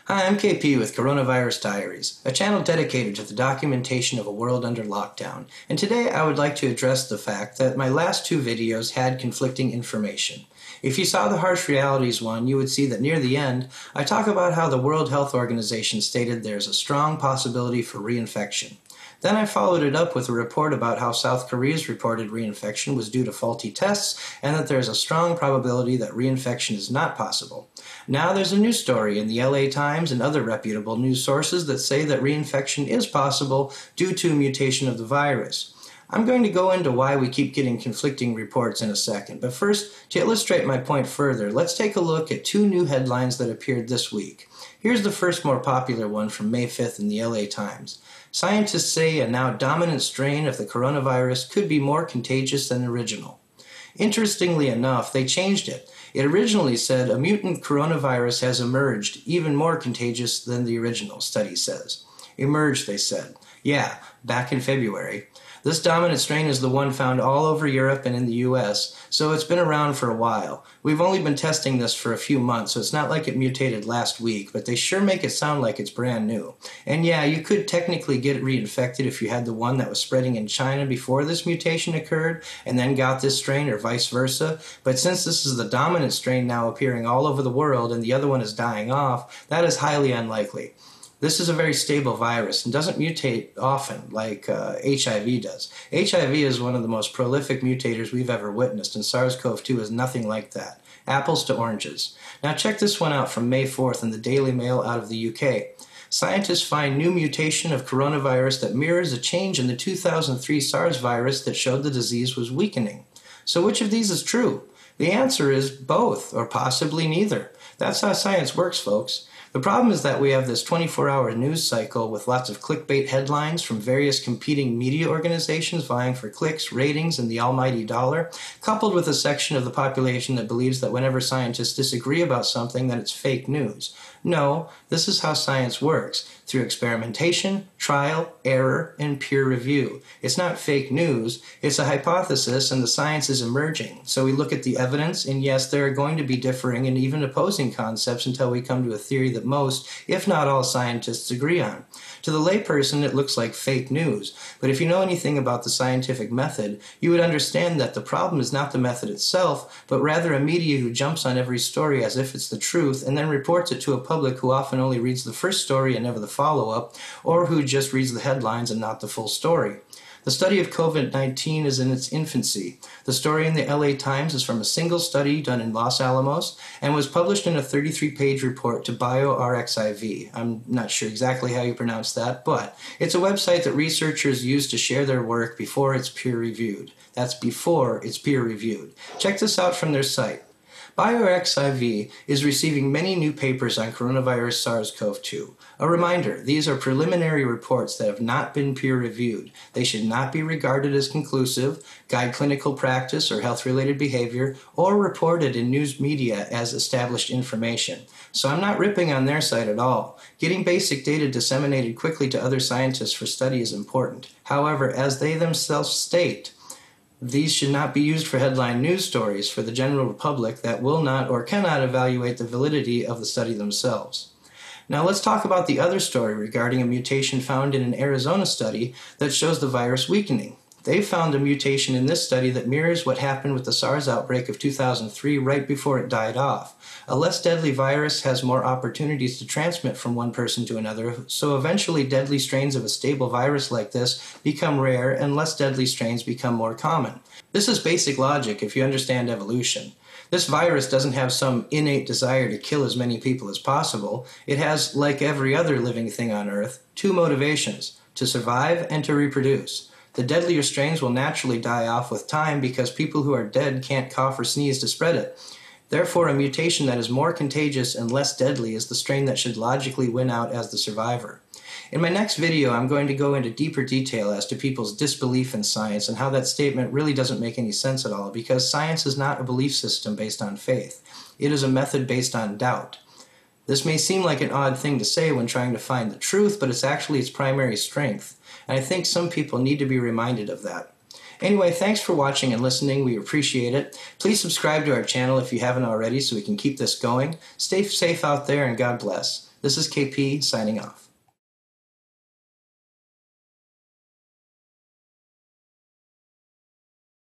Hi, I'm KP with Coronavirus Diaries, a channel dedicated to the documentation of a world under lockdown. And today I would like to address the fact that my last two videos had conflicting information. If you saw the Harsh Realities one, you would see that near the end, I talk about how the World Health Organization stated there's a strong possibility for reinfection. Then I followed it up with a report about how South Korea's reported reinfection was due to faulty tests and that there's a strong probability that reinfection is not possible. Now there's a new story in the LA Times and other reputable news sources that say that reinfection is possible due to a mutation of the virus. I'm going to go into why we keep getting conflicting reports in a second, but first, to illustrate my point further, let's take a look at two new headlines that appeared this week. Here's the first more popular one from May 5th in the LA Times. Scientists say a now dominant strain of the coronavirus could be more contagious than the original. Interestingly enough, they changed it. It originally said a mutant coronavirus has emerged, even more contagious than the original, study says. Emerged, they said. Yeah, back in February. This dominant strain is the one found all over Europe and in the US, so it's been around for a while. We've only been testing this for a few months, so it's not like it mutated last week, but they sure make it sound like it's brand new. And yeah, you could technically get reinfected if you had the one that was spreading in China before this mutation occurred, and then got this strain, or vice versa. But since this is the dominant strain now appearing all over the world and the other one is dying off, that is highly unlikely. This is a very stable virus and doesn't mutate often like HIV does. HIV is one of the most prolific mutators we've ever witnessed, and SARS-CoV-2 is nothing like that. Apples to oranges. Now check this one out from May 4th in the Daily Mail out of the UK. Scientists find new mutation of coronavirus that mirrors a change in the 2003 SARS virus that showed the disease was weakening. So which of these is true? The answer is both, or possibly neither. That's how science works, folks. The problem is that we have this 24-hour news cycle with lots of clickbait headlines from various competing media organizations vying for clicks, ratings, and the almighty dollar, coupled with a section of the population that believes that whenever scientists disagree about something, that it's fake news. No, this is how science works, through experimentation, trial, error, and peer review. It's not fake news, it's a hypothesis and the science is emerging. So we look at the evidence, and yes, there are going to be differing and even opposing concepts until we come to a theory that most, if not all, scientists agree on. To the layperson, it looks like fake news, but if you know anything about the scientific method, you would understand that the problem is not the method itself, but rather a media who jumps on every story as if it's the truth and then reports it to a public who often only reads the first story and never the follow-up, or who just reads the headlines and not the full story. The study of COVID-19 is in its infancy. The story in the LA Times is from a single study done in Los Alamos and was published in a 33-page report to bioRxiv. I'm not sure exactly how you pronounce that, but it's a website that researchers use to share their work before it's peer-reviewed. That's before it's peer-reviewed. Check this out from their site. bioRxiv is receiving many new papers on coronavirus SARS-CoV-2. A reminder, these are preliminary reports that have not been peer-reviewed. They should not be regarded as conclusive, guide clinical practice or health-related behavior, or reported in news media as established information. So I'm not ripping on their site at all. Getting basic data disseminated quickly to other scientists for study is important. However, as they themselves state, these should not be used for headline news stories for the general public that will not or cannot evaluate the validity of the study themselves. Now let's talk about the other story regarding a mutation found in an Arizona study that shows the virus weakening. They found a mutation in this study that mirrors what happened with the SARS outbreak of 2003 right before it died off. A less deadly virus has more opportunities to transmit from one person to another, so eventually deadly strains of a stable virus like this become rare and less deadly strains become more common. This is basic logic if you understand evolution. This virus doesn't have some innate desire to kill as many people as possible. It has, like every other living thing on Earth, two motivations: to survive and to reproduce. The deadlier strains will naturally die off with time because people who are dead can't cough or sneeze to spread it. Therefore, a mutation that is more contagious and less deadly is the strain that should logically win out as the survivor. In my next video, I'm going to go into deeper detail as to people's disbelief in science and how that statement really doesn't make any sense at all, because science is not a belief system based on faith. It is a method based on doubt. This may seem like an odd thing to say when trying to find the truth, but it's actually its primary strength, and I think some people need to be reminded of that. Anyway, thanks for watching and listening. We appreciate it. Please subscribe to our channel if you haven't already so we can keep this going. Stay safe out there, and God bless. This is KP signing off.